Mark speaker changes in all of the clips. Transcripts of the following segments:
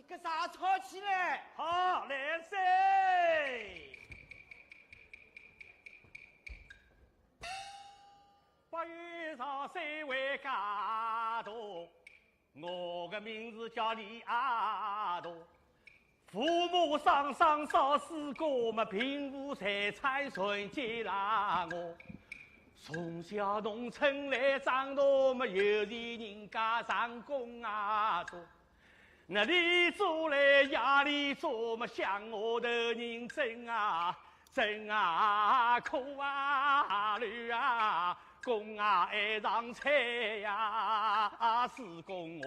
Speaker 1: 个啥吵起来？
Speaker 2: 好，来噻！8月上3位家多，我的名字叫李阿多。父母双双少四个嘛，贫富财产纯接纳我。从小农村来长大嘛，有钱人家上工啊做。那里做来夜里做嘛，想我的人真苦啊累啊，工啊爱上菜呀，是工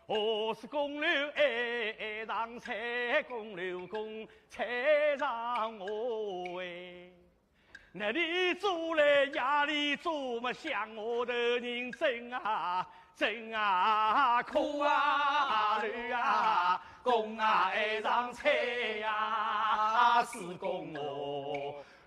Speaker 2: 哦是公牛爱上菜，公牛公菜上我哎。那里做来夜里做嘛，想我的人真苦啊累啊，工啊爱上菜呀，是工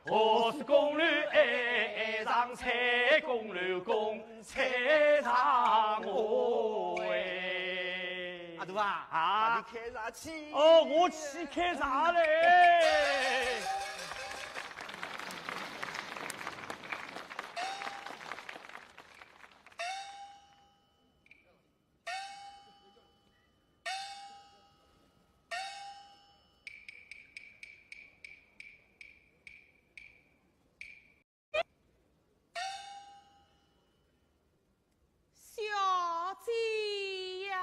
Speaker 2: 哦是公牛爱上菜，公牛公菜上我哎。
Speaker 1: 阿杜啊，你开啥去？
Speaker 2: 哦，我去开啥嘞？
Speaker 3: 小姐呀，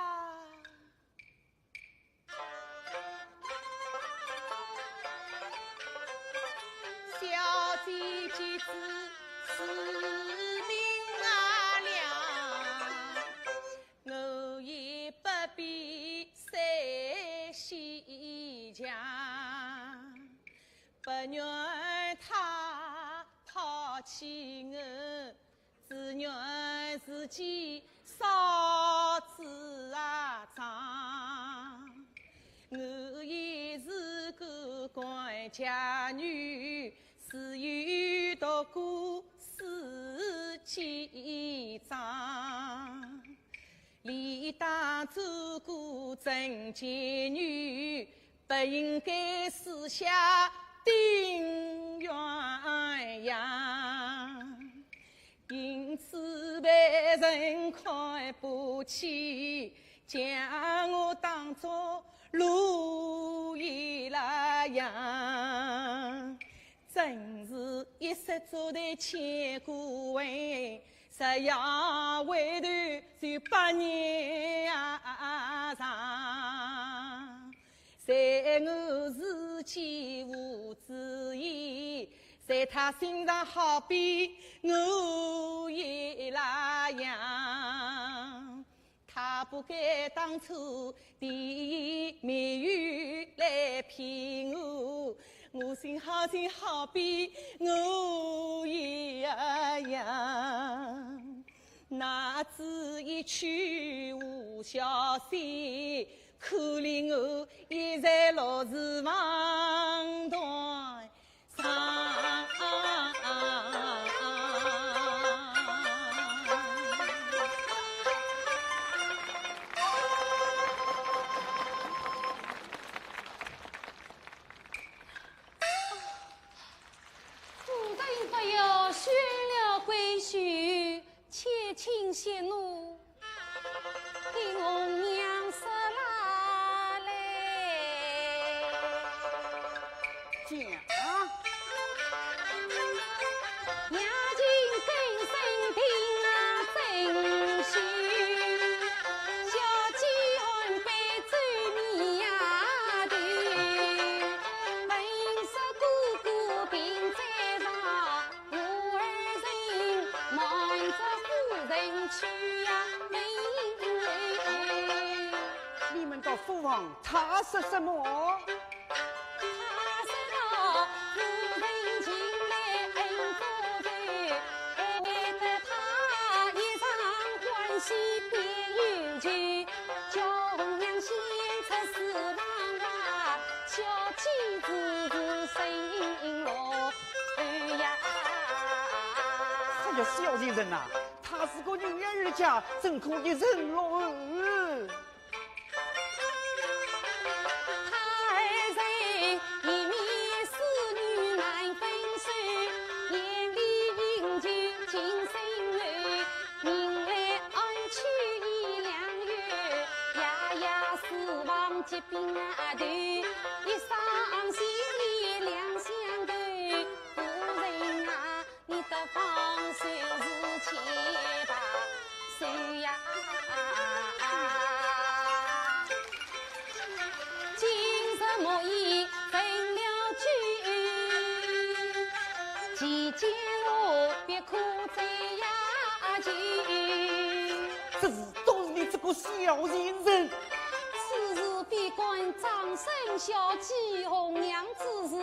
Speaker 3: 小姐妻子是命啊良，我也不必再西墙，不愿他抛弃我。只愿自己嫂子啊长，我也是个官家女，只有读过书记章，理当做个正经女，不应该私下顶鸳鸯。因此被人看不起，将我当作路易拉样，真是一失足的千古恨，十样回头就8年长。在我自己无知意，在他心上好比我也那样，他不该当初第一美语来骗我，我心好比我也那样，哪知一去无消息，可怜我一在落日房端上。
Speaker 4: 夫人不要宣了规矩，且请息怒，给红娘说拉来。
Speaker 1: 讲。
Speaker 4: 娘亲更生听啊真虚，小姐安被走面呀头，本是哥哥病在上，我儿人忙着夫人去呀美。
Speaker 1: 你们到父王他说什么？
Speaker 4: 别有求，叫红娘献出4万啊，小姐子是生罗呀。
Speaker 1: 这个小情人呐，他是个女儿家，怎可以认了？
Speaker 4: 兵啊头，一伤心意两相对。夫人啊，你得放手是千把手呀！今日莫言分了居，其间我别苦在呀去。
Speaker 1: 这是都是你这个小人人。
Speaker 4: 此事必关张生小姬红娘之事，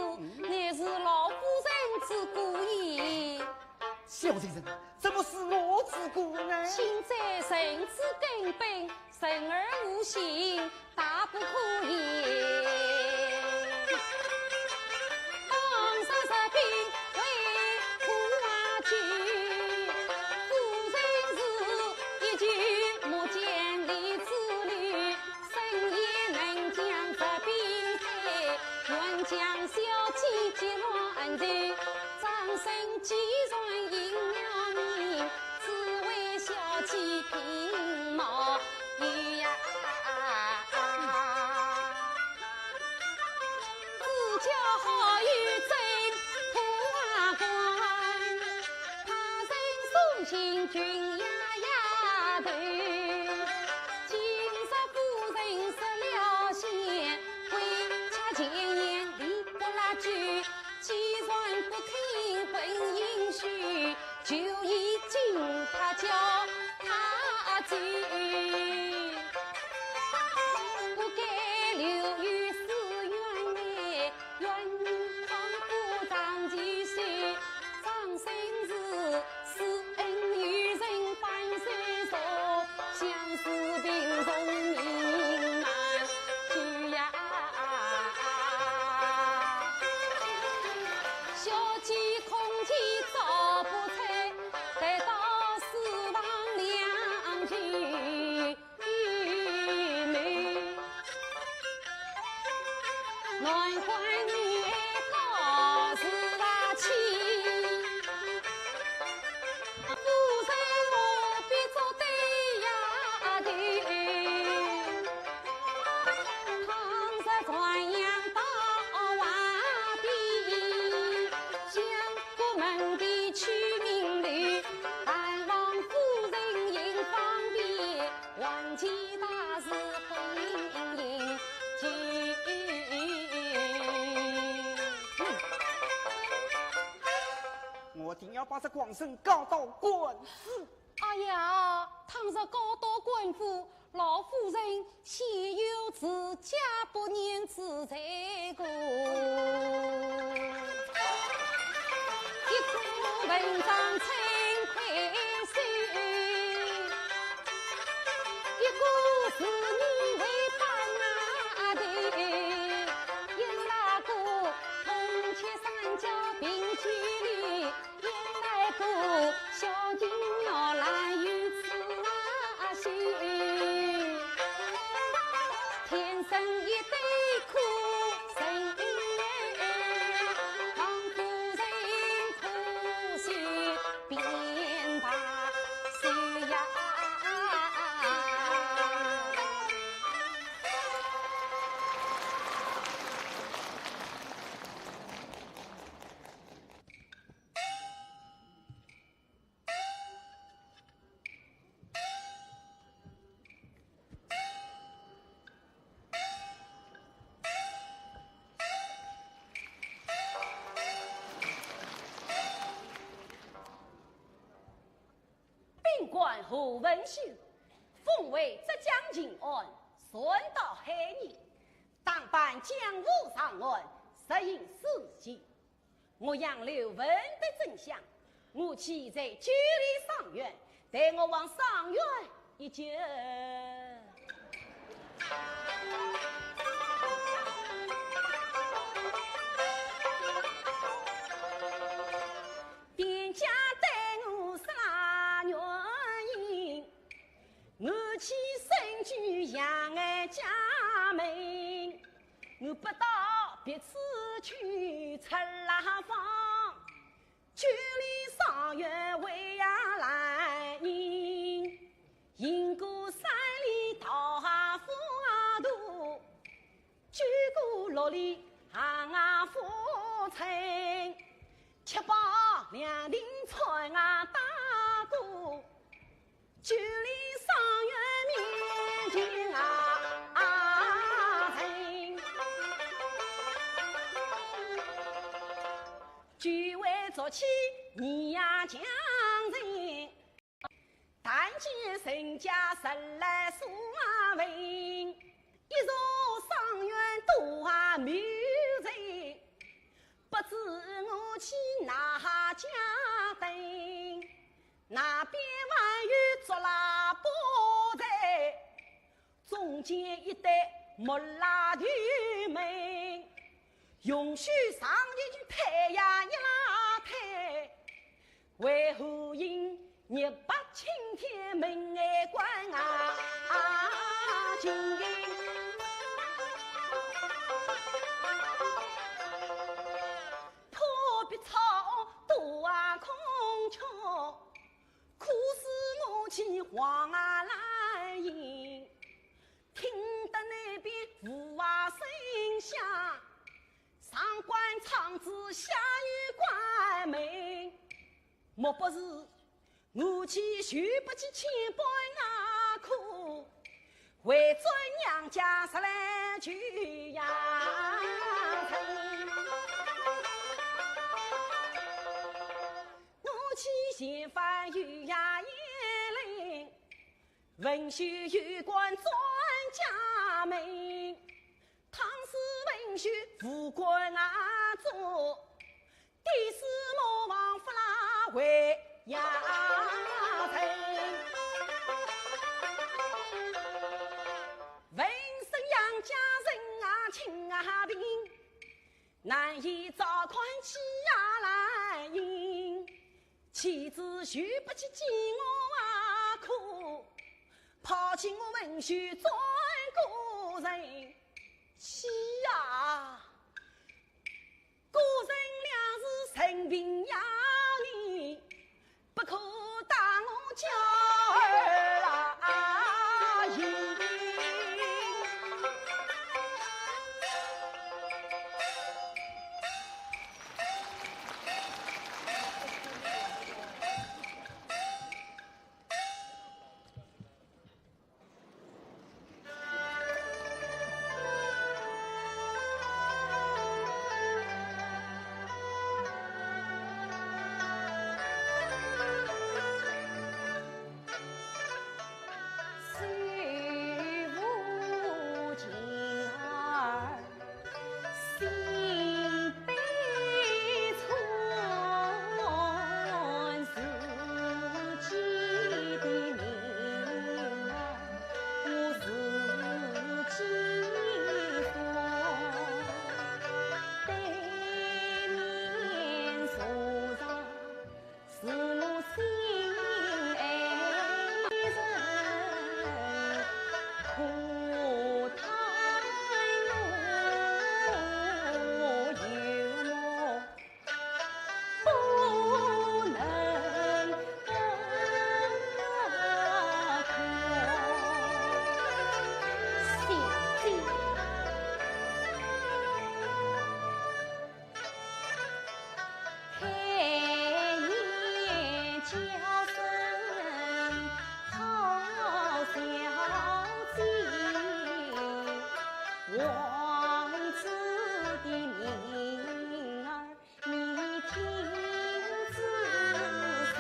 Speaker 4: 乃是老夫人之故意。
Speaker 1: 小人人，怎么是我之故呢？
Speaker 4: 现在人之根本，人而无信，大不可言。当时这兵为苦啊惧，夫人是一句莫见离之旅，深夜能将这兵退，愿将小姐接乱头，张生既然应了命，只为小姐平毛玉呀。自家好与真破关，他人送行君呀头。今日夫人失了先，为恰前言离得那句，既然不肯婚姻许，就已经他叫他走。不该留于寺院内，愿康复长期岁。张生是施恩于人半岁熟，相思并重名满去呀。小姐空气早不猜，待到死亡两句美。男欢女爱高是大气，夫人我必做对呀对。倘若传扬到瓦壁，将国门的取名率，但望夫人应方便，万件大事婚姻举。
Speaker 1: 我定要把这广生告到官府。
Speaker 4: 哎呀，倘若告到官府，老夫人岂有自家不念之罪过？一股文章称愧疚，一股是你为伴头，一那个同切三角并举例，一那个小金鸟来于此啊许，天生一对苦人儿，王夫人苦须便罢手呀。
Speaker 3: 宾馆何文秀，奉为浙江靖安，顺道海宁，当办江湖上岸，实应事迹。我杨柳闻得真相，我妻在居里上院，待我往上院一见。便家待我啥原因？我妻身居杨爱家门，我不到别处去出拉房，居里上院为呀来人，迎过山里桃花花朵，两庭传啊打鼓，距离上月面前人，聚会做起你呀强人，但见人家神来数啊文，一座上元多啊묘人，不知我去哪家等，那边万语捉拉波在，中间一对木拉头门，允许上一句太呀一拉抬，为何因日把青天门外关金银破壁草多啊空桥，可是我去黄啊来迎，听得那边鼓啊声响，上官场子下雨关门，莫不是我去许不起千般啊苦，为尊娘家十来句呀我去嫌烦雨呀也灵，文学有关专家们，唐诗文学副官啊做，第四魔王弗拉为呀文生杨家人啊亲啊病，难以找款起呀来迎，妻子许不起饥饿啊苦，抛弃我文学专个人，妻呀个人俩是生病呀你，不可打我娇儿啊迎。王子的名儿，你听仔细，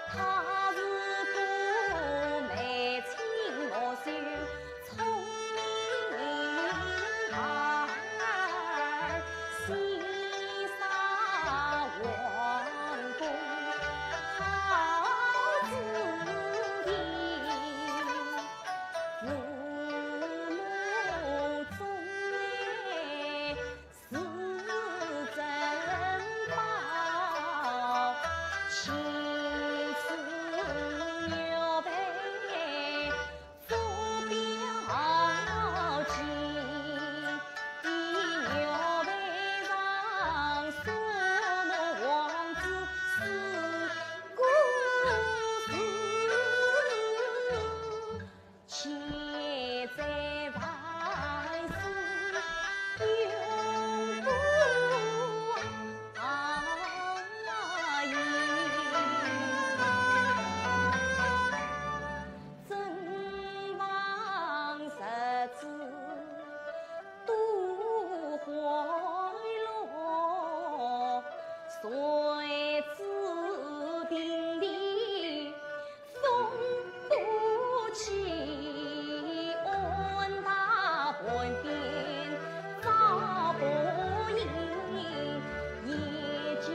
Speaker 3: 他是个眉清目秀、聪明儿，喜上皇宫。
Speaker 4: 位子弟弟风不起，安大换边早不赢，叶家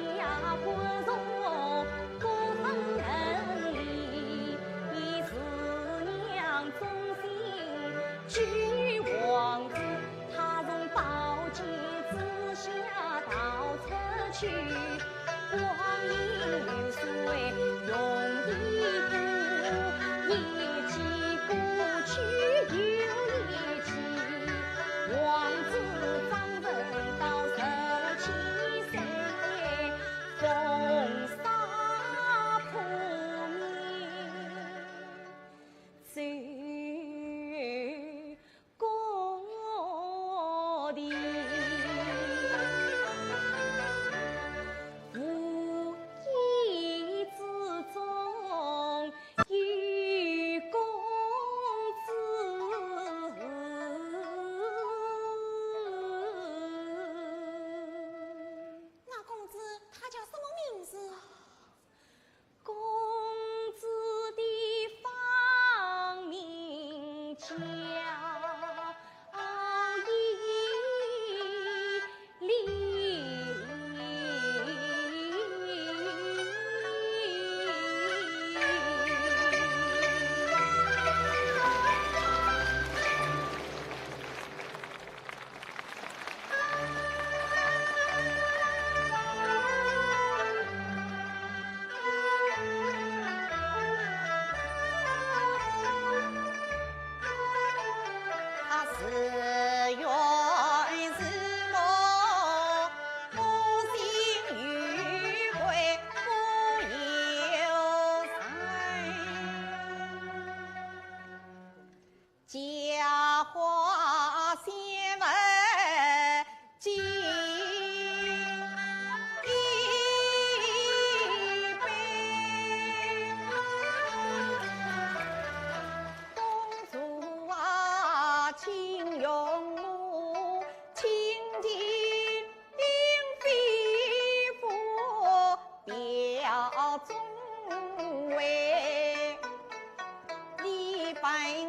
Speaker 4: 观众不分能力，是娘忠心居王子，他从宝剑之下逃出去，光阴流水容易过，一季过去又一季，王子张文到17岁，风沙扑面，走高地。无意之中有公子，
Speaker 5: 那公子他叫什么名字？
Speaker 4: 公子的芳名叫伊
Speaker 5: 他是原是我母亲与会不有才，佳话先闻尽一杯。公主啊，请用我亲近并非佛表中位，你本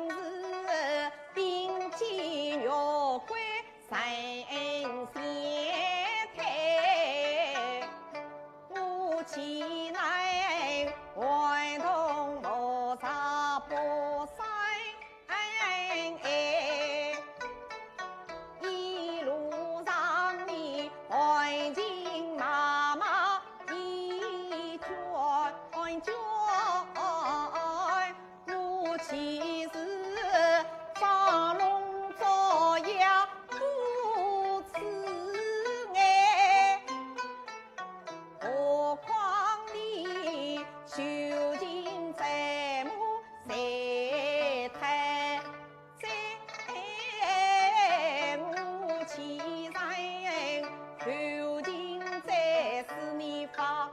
Speaker 5: 是并肩玉桂神仙台，我起来还同菩萨不散，一路上你爱情妈妈一卷卷，我其实放龙做鸭不吃爱，何况你修行在母在太，在我其人究竟在是你放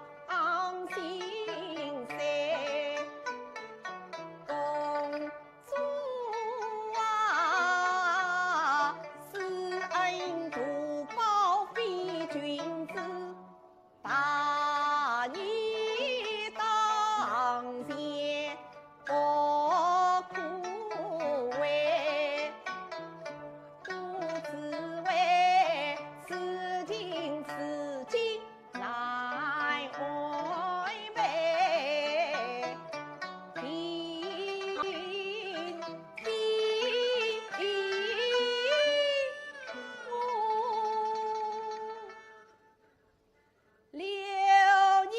Speaker 5: 心噻，公主啊，施恩图报非君子，大义当先不可为，不知为此情此景来安慰，留你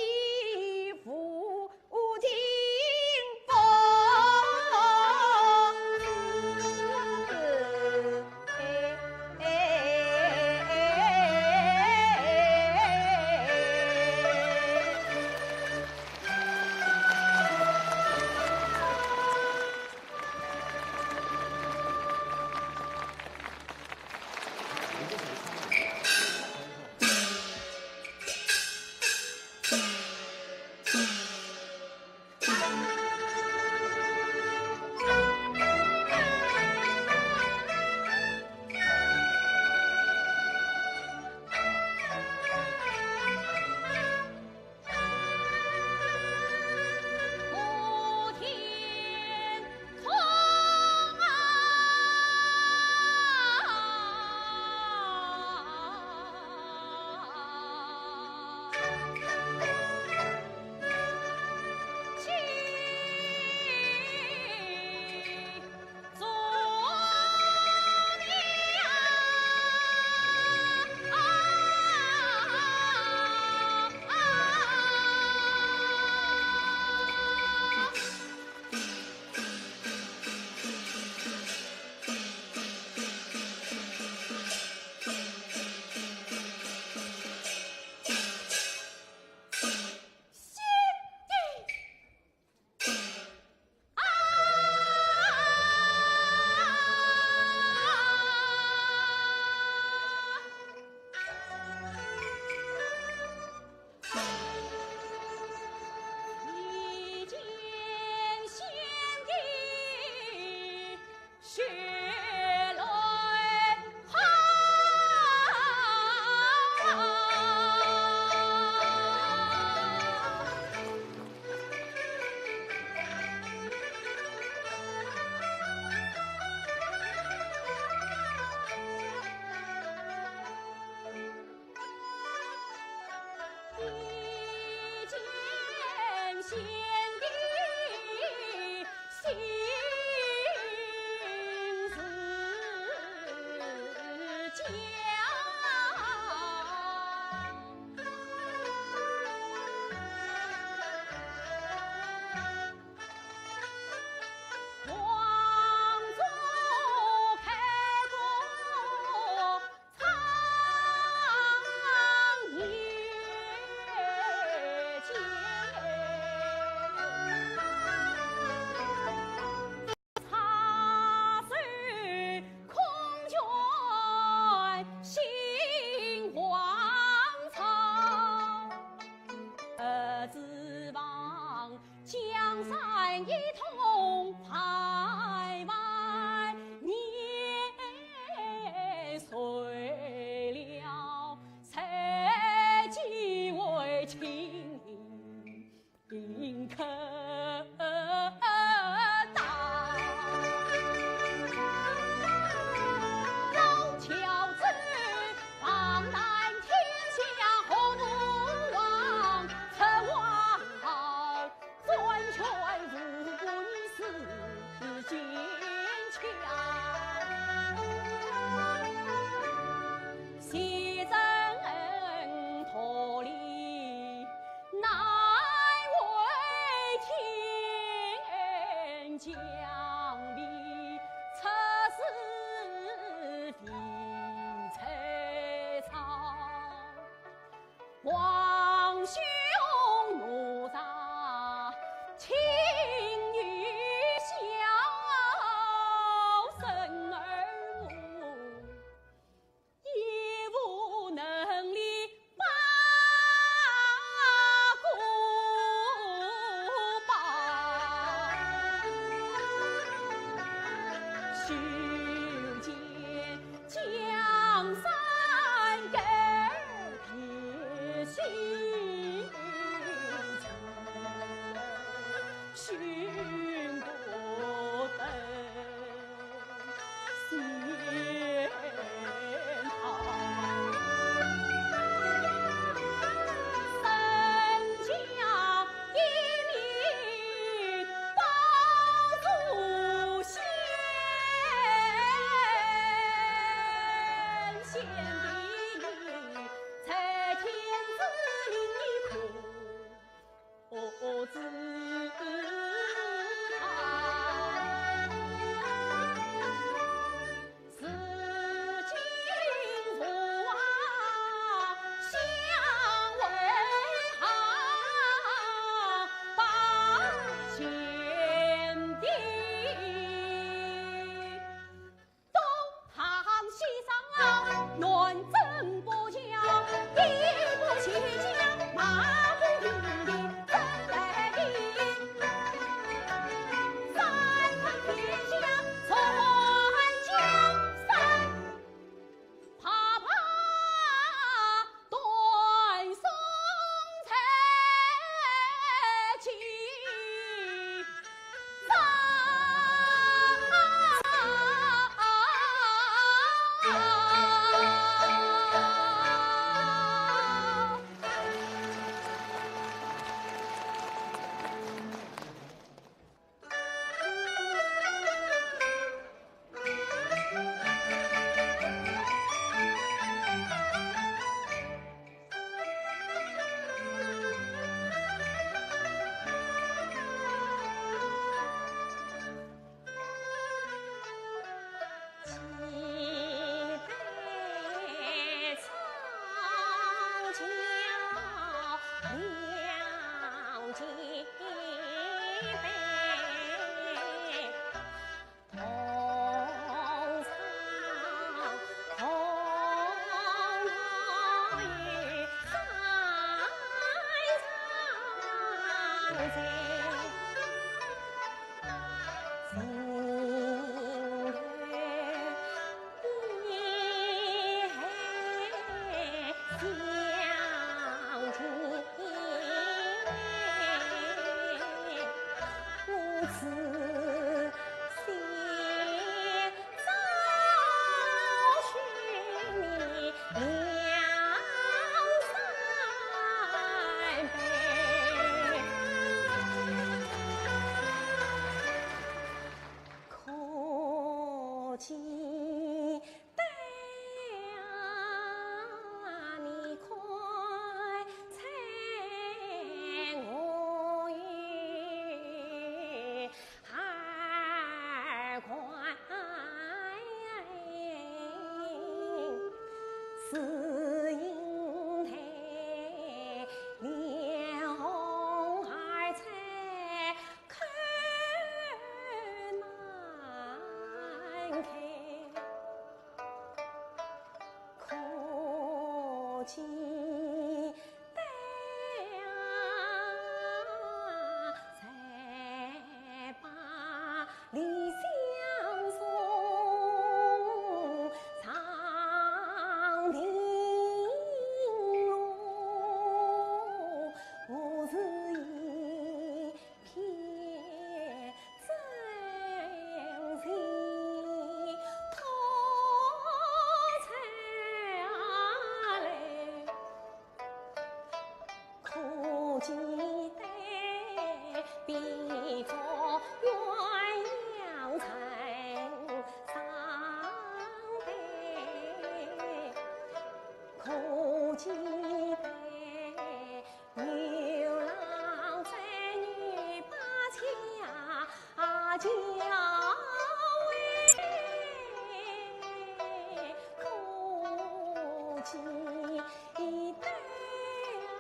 Speaker 5: 记得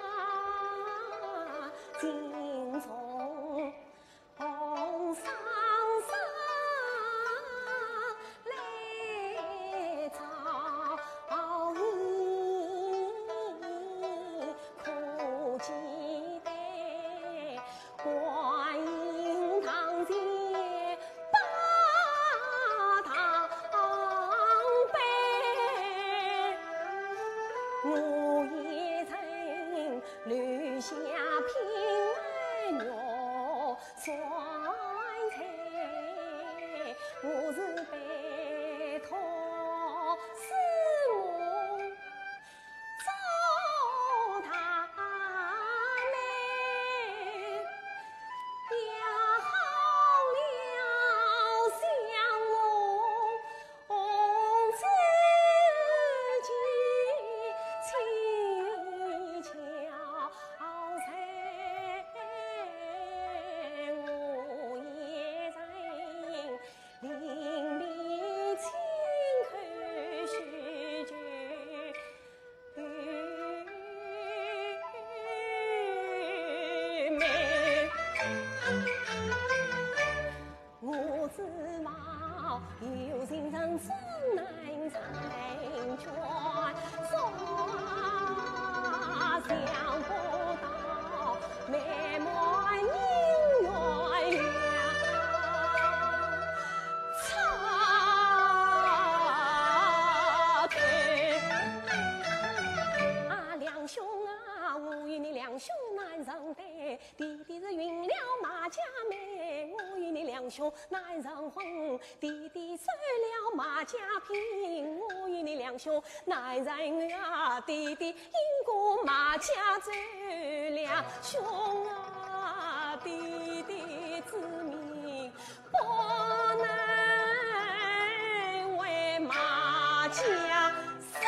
Speaker 5: 啊，心中红桑桑来找你，可记得观音堂前把堂杯，我也曾留下平安药酸菜，我是拜托师母找他们，养好了相公自己轻巧才，我也在临别亲口许句美。我自冒有心人真难成全，想不到美满姻缘插队。啊，两兄啊，我与你两兄难成对，弟弟是云了马家妹，我与你两兄难成婚，弟弟收了马家聘，我与你两兄难成缘啊，弟弟因过马家走两兄啊，弟弟之命不能为马家守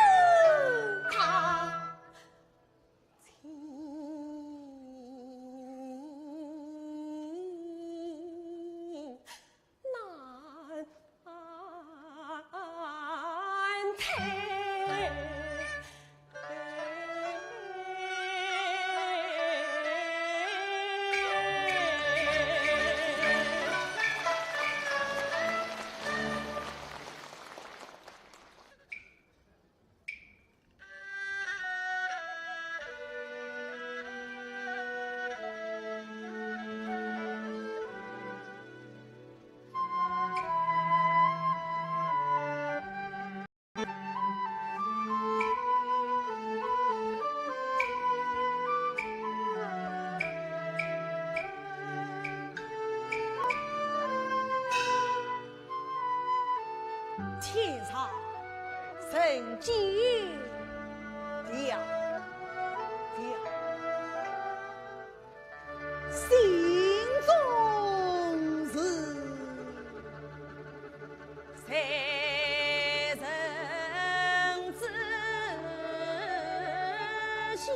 Speaker 5: 他难天上神机亮亮，心中是财神之想。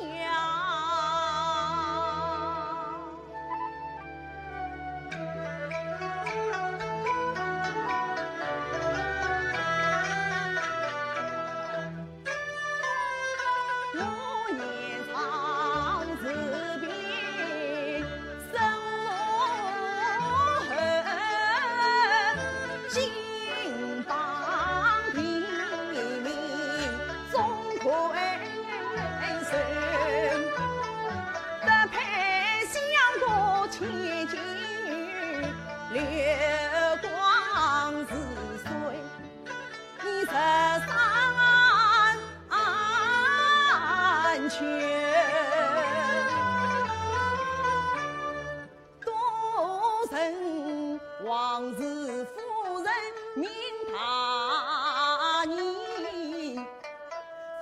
Speaker 5: 往事夫人命他你，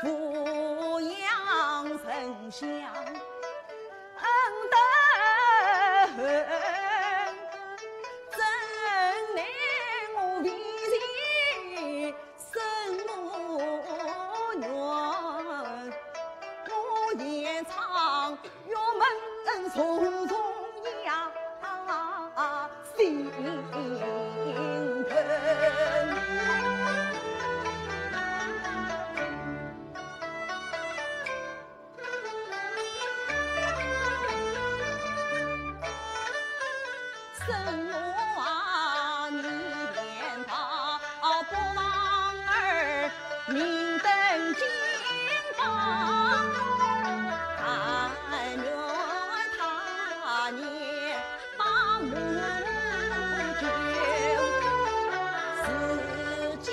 Speaker 5: 抚养神相恩德恨，真奈我为人生我愿，我也常郁闷重重呀。心疼。
Speaker 3: 生我你言他不忘儿明灯金榜，但愿他年把母救，世间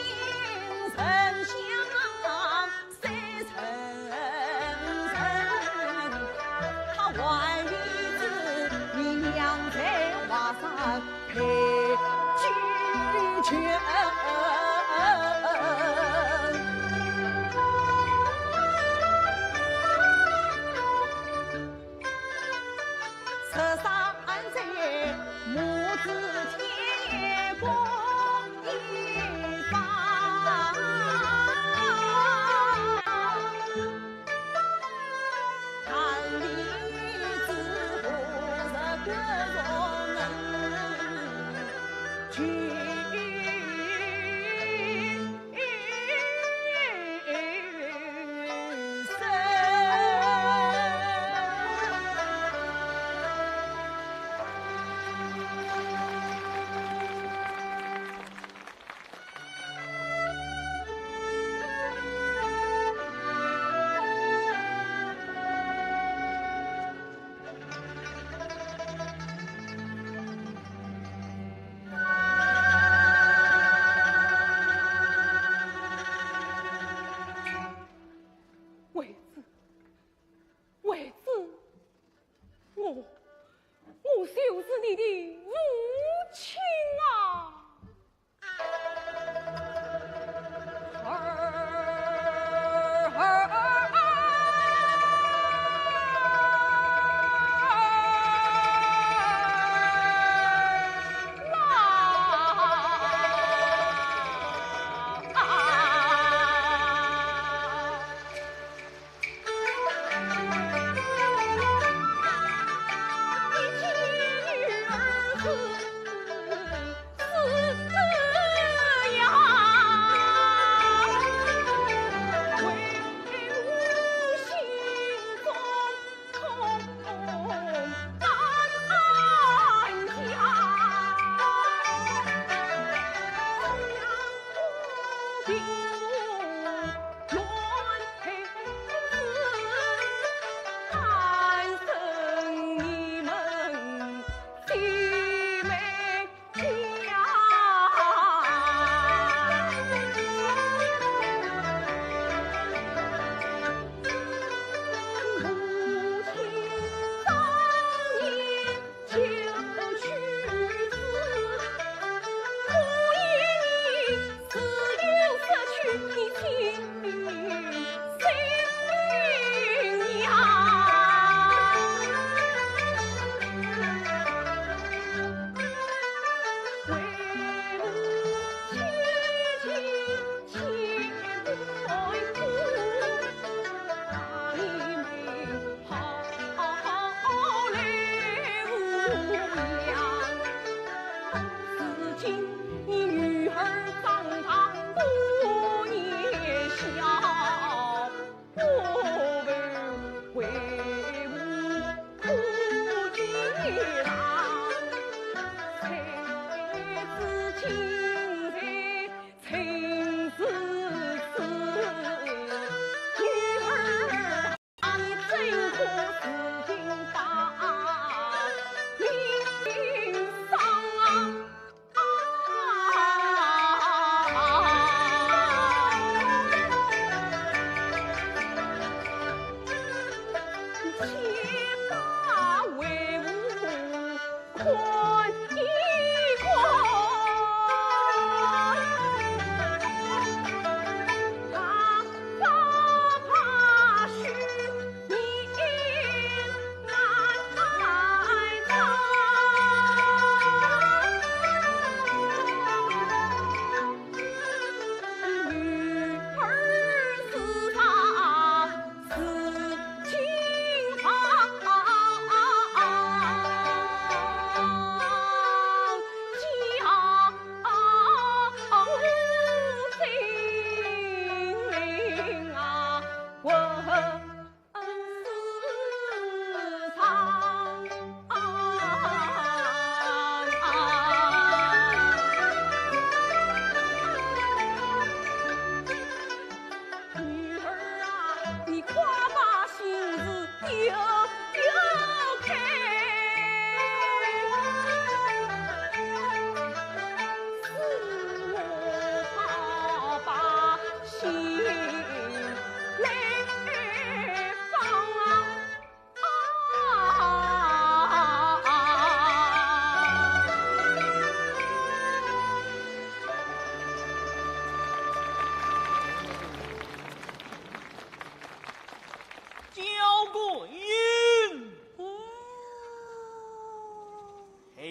Speaker 3: 人相谁成人？他万里子你娘在瓦上陪俱全。我就是你的母亲啊！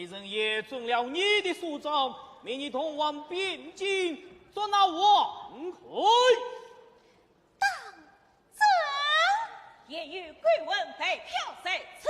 Speaker 6: 贼人也中了你的书中，命你同往边境做那王魁。
Speaker 5: 当真？
Speaker 3: 言语贵文被票谁赐？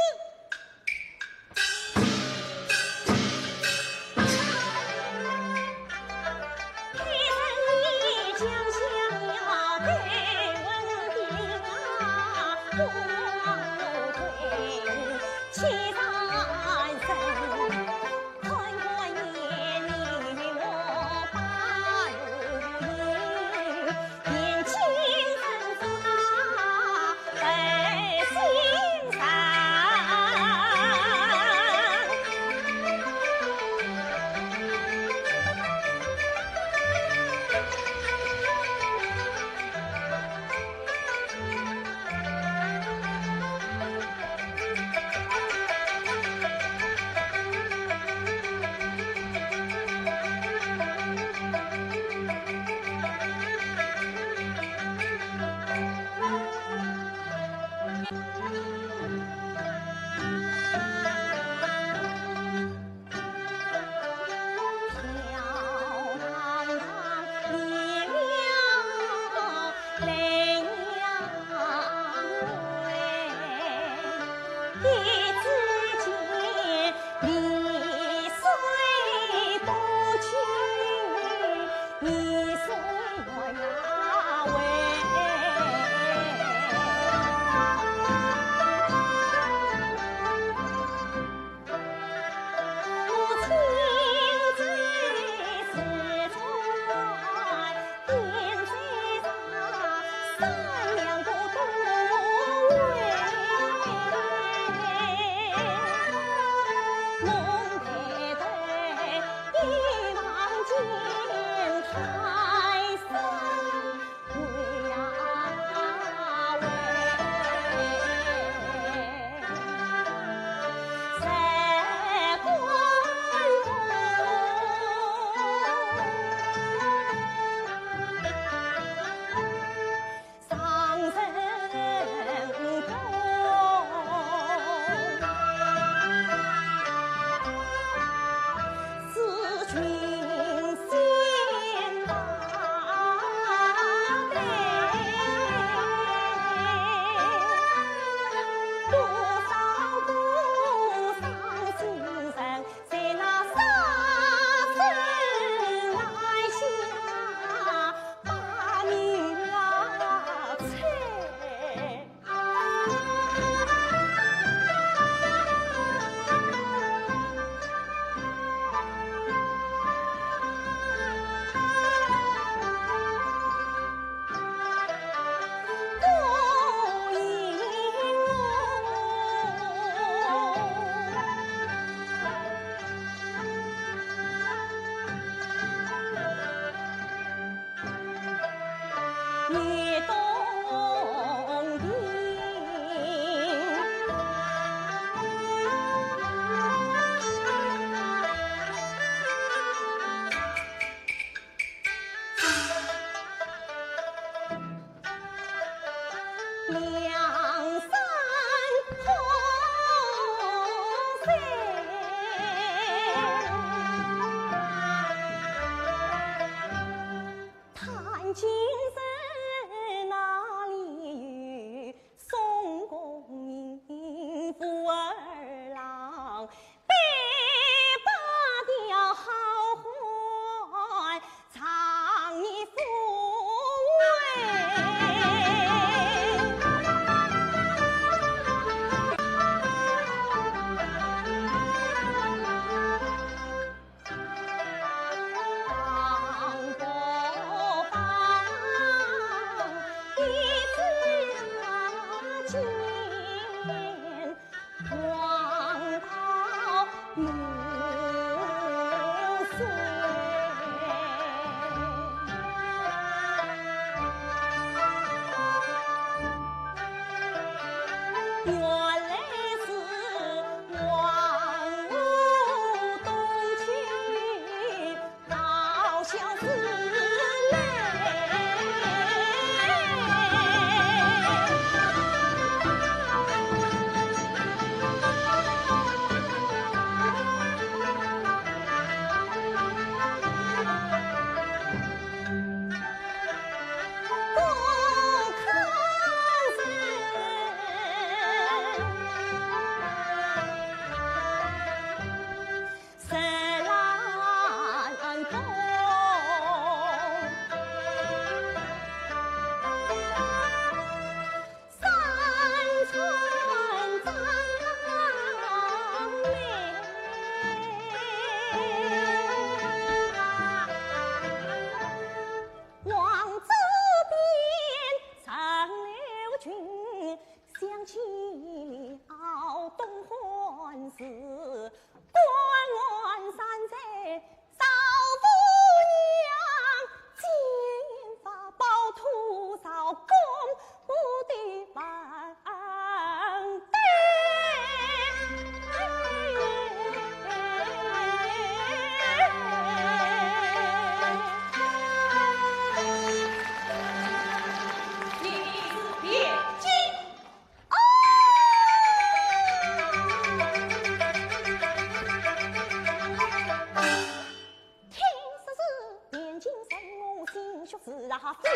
Speaker 5: 啊非，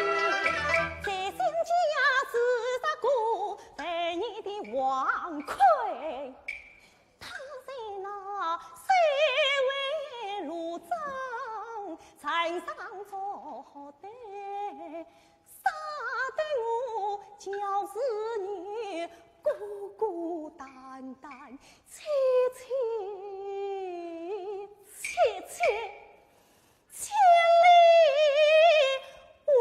Speaker 5: 在新家自杀过百年的王魁，他在那三位路长山上做的，杀得我就是你孤孤单单，凄凄切切，千里问。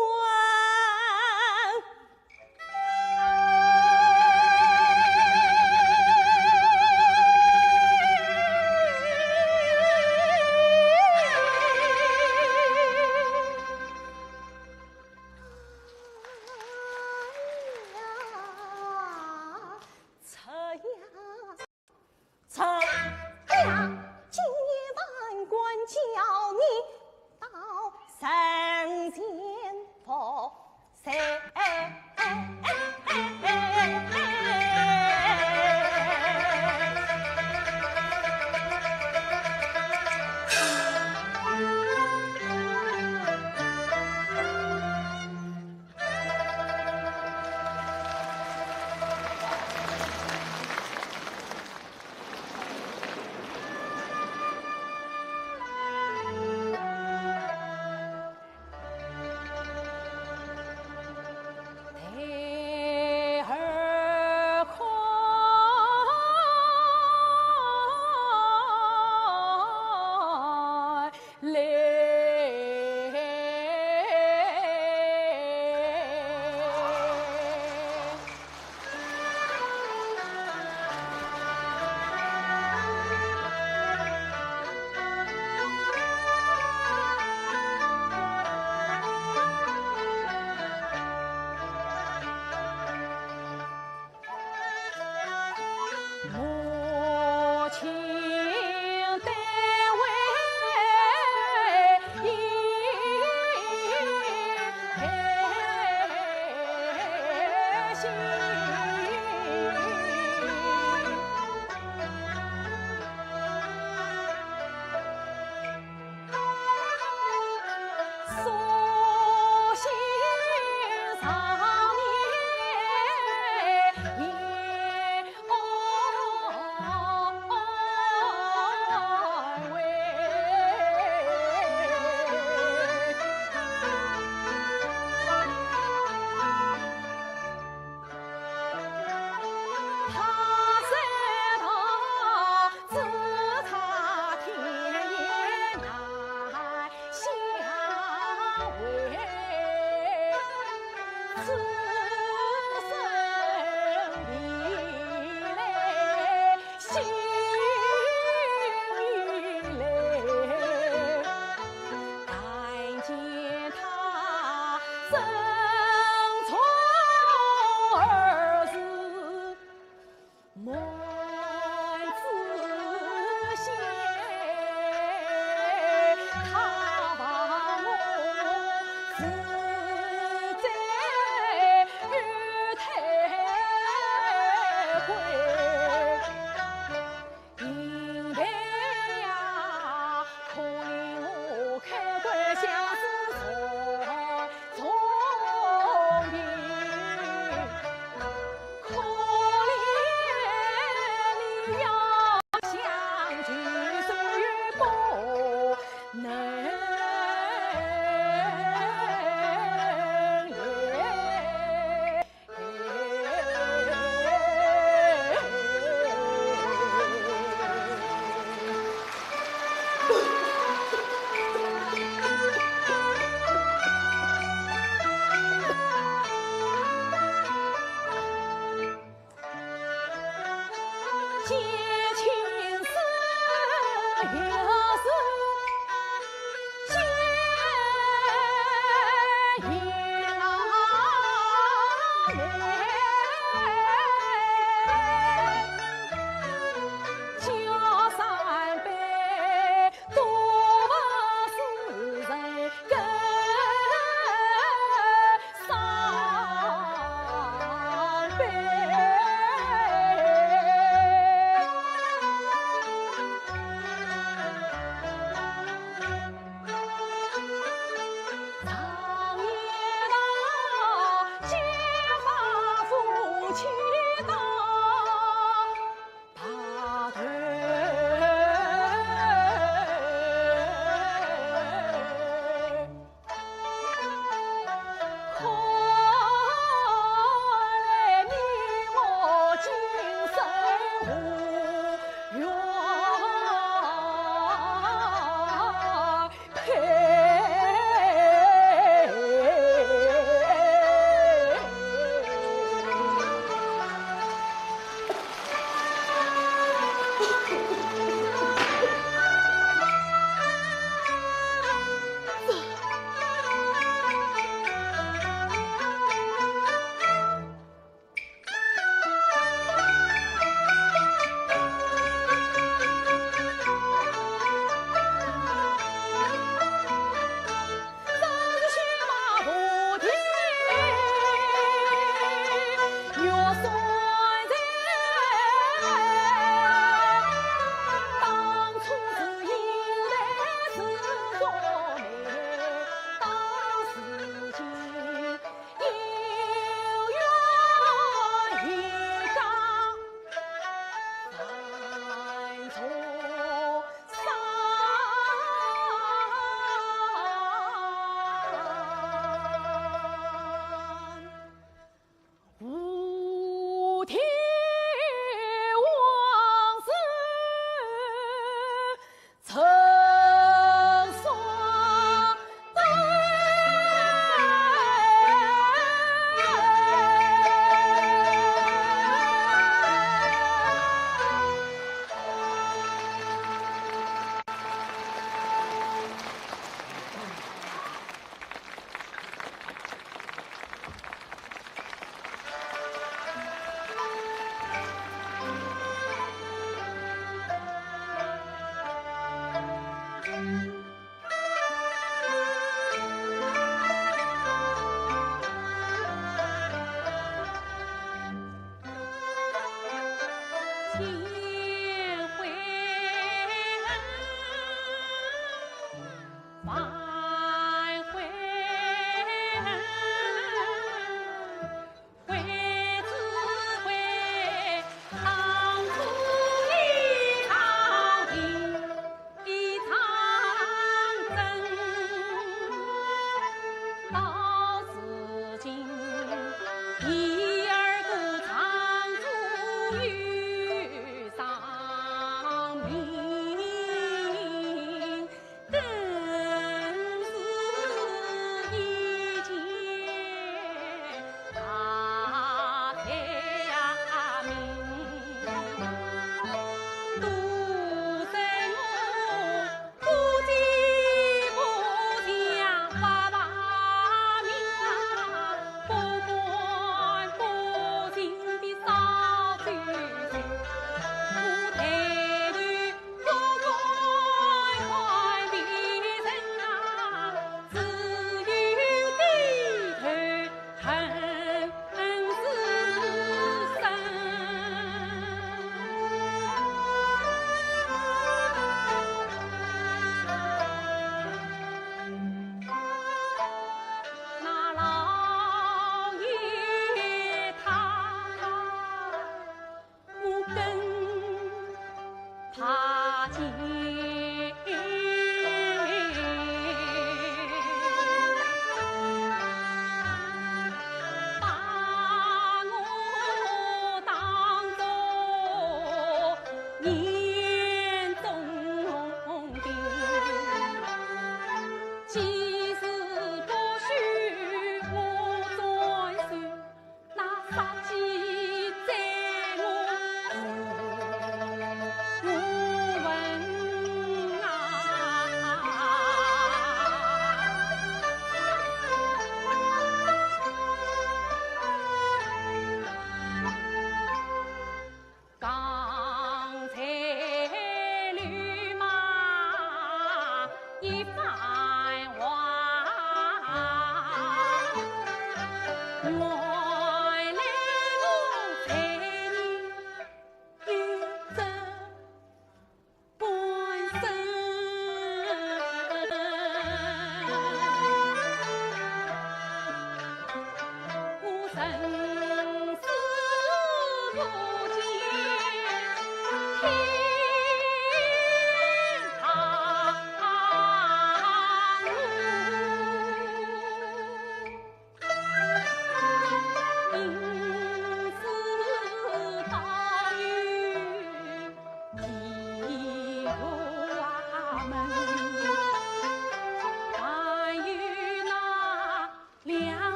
Speaker 5: 车呀，今夜万官叫你到神仙佛山。怕见。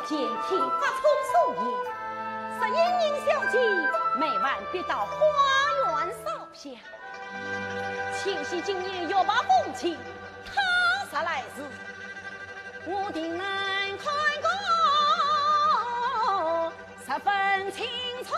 Speaker 5: 见天发聪所言，是英英小姐每晚必到花园烧香。庆喜今夜要把风情，他啥来时，我定能看过十分清楚。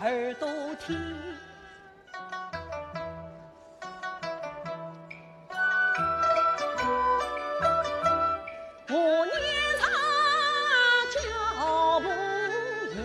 Speaker 5: 耳朵听，我年长脚不硬，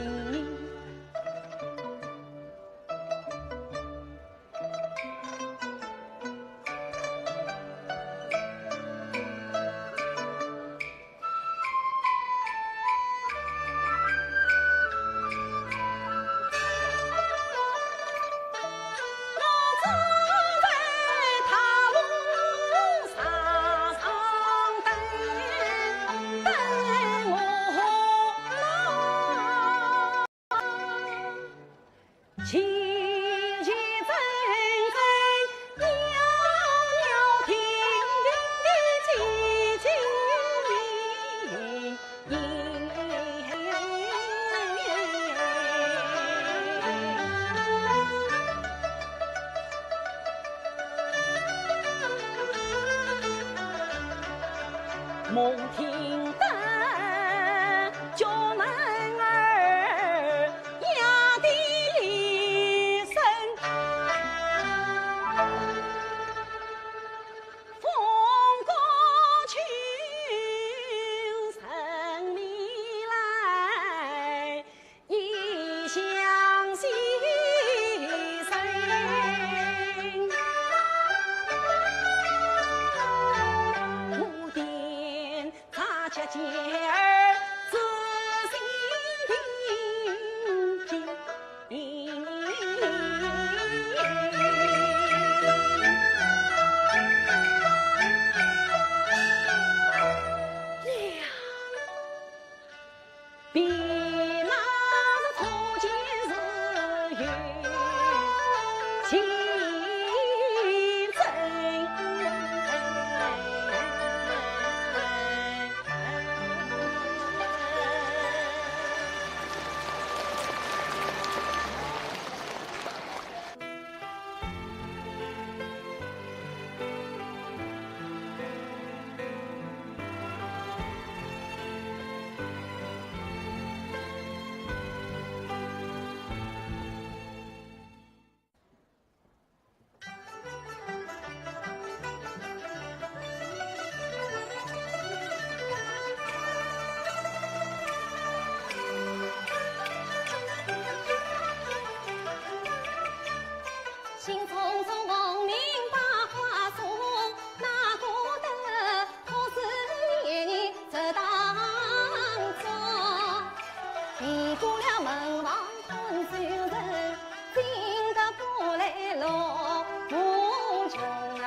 Speaker 5: 情情真真，袅袅婷婷的寂静音。梦听得叫男儿压的离声，风过秋声里来，一相惜声。我的姐儿自心平静。比那是初见日月情真。心匆匆亡命把话送，哪顾得可是年这当中，避过了门房困愁人，进得不来落无穷啊。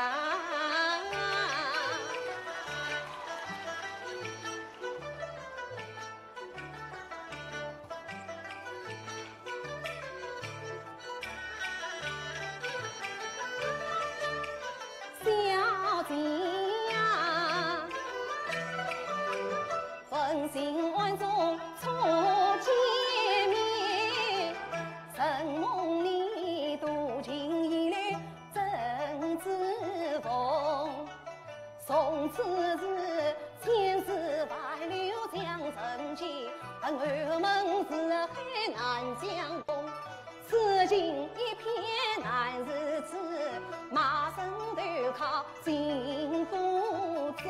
Speaker 5: 小姐呀，分心万众初见面，神梦里多情一缕真知逢。从此时千丝万缕将成结，二门四海难相逢。此情一片难日子，马身都靠金箍中。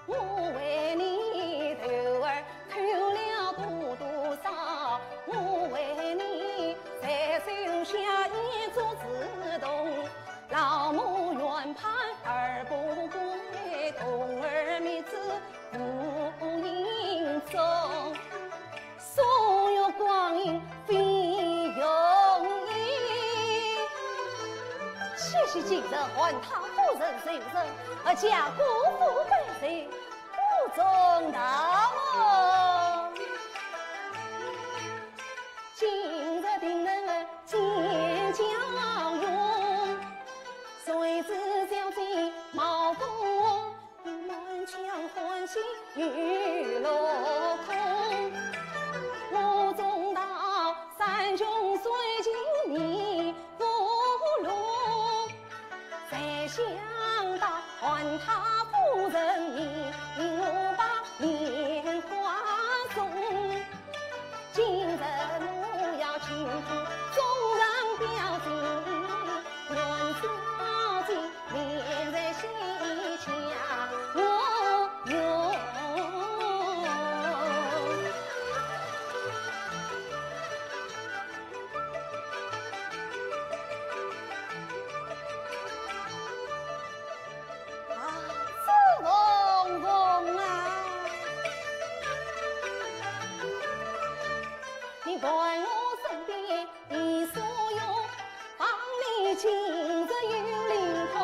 Speaker 5: 我为你头儿偷了多少，我为你在手下一做自动。老母原盼儿不归，童儿灭子无影踪。所有光阴非容易，谢谢今日还他夫人身生，而家国富百岁，不中大梦。今日定人见家用，谁知小姐冒风，满腔欢喜雨落空。我中到山穷水尽你不路，才想到还他夫人你我把莲花送。今日我要庆祝众人表情，愿小姐连在心墙我有。你在我身边已所有，帮你今日有灵通。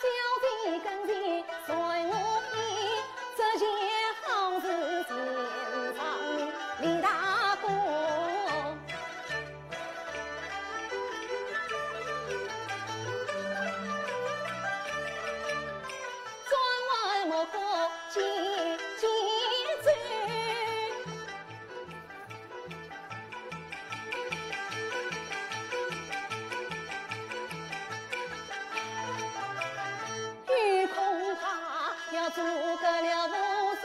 Speaker 5: 小姐跟前随我意，这件好事献上李大公。转弯莫过结罪。要诸葛了吴三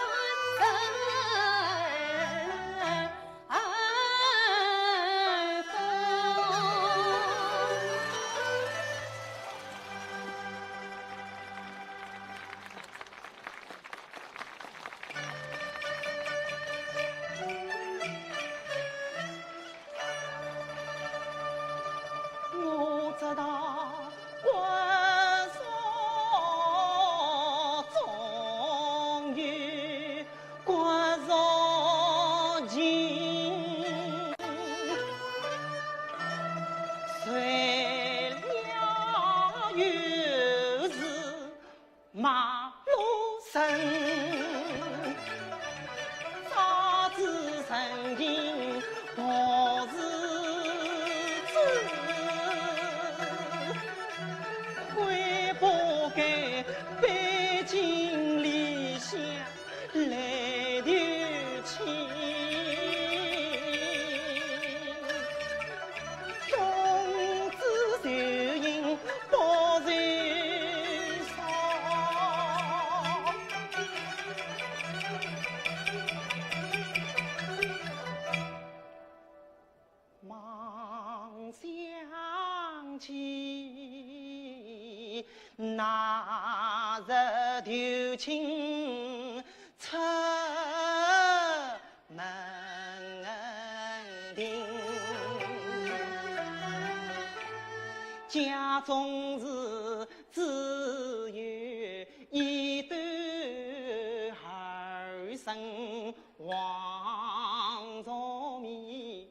Speaker 5: 我知道官所中。
Speaker 3: 马路上，早知曾经何时知，会不该背井离乡来求亲。那日求亲出门庭，家中是只有一对儿孙黄着面，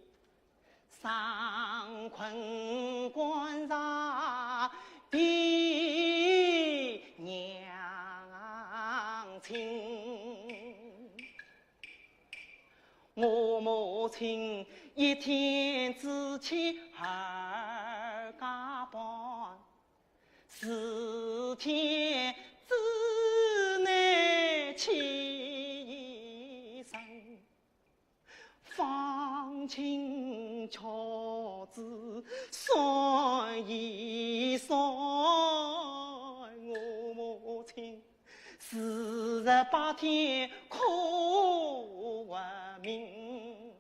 Speaker 3: 上困关上比娘亲，我母亲一天只娶二家半，四天只能娶一生。放轻轿子算一算，我母亲48天苦不明，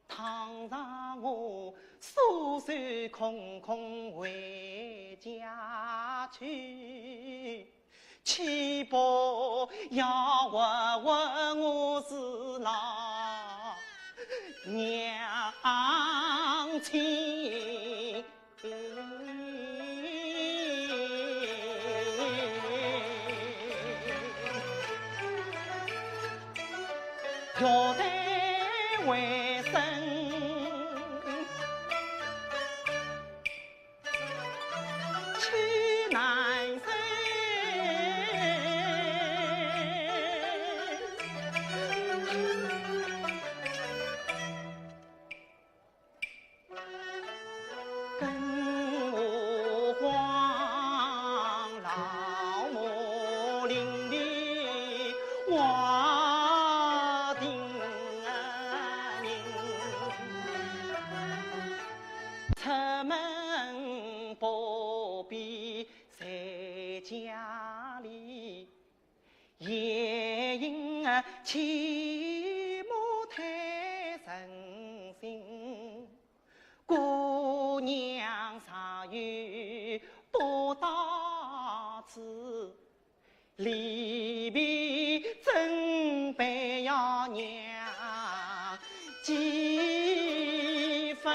Speaker 3: 倘让我手手空空回家去，岂不要问问我是哪娘亲？要得为生，去难生。跟我逛老母林里挖丁人，出门不必在家里，夜莺起码太省心。姑娘尚有不打字，离别准备要娘几分。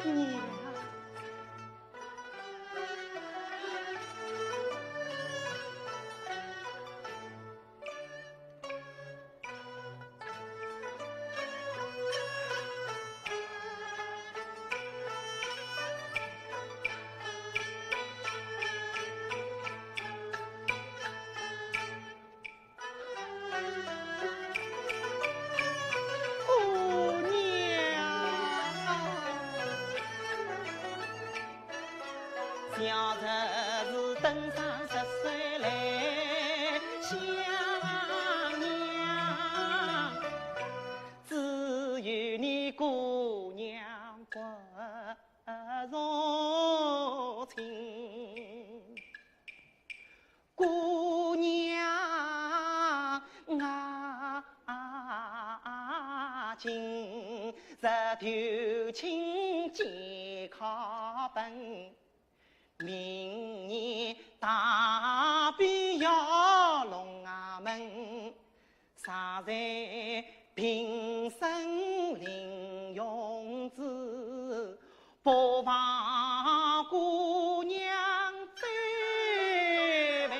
Speaker 3: 娘小日是登上10岁来想娘，只有你姑娘不如情。姑娘今日求亲健康本，明年大比要龙衙门，常在平生领用子，不妨姑娘走来。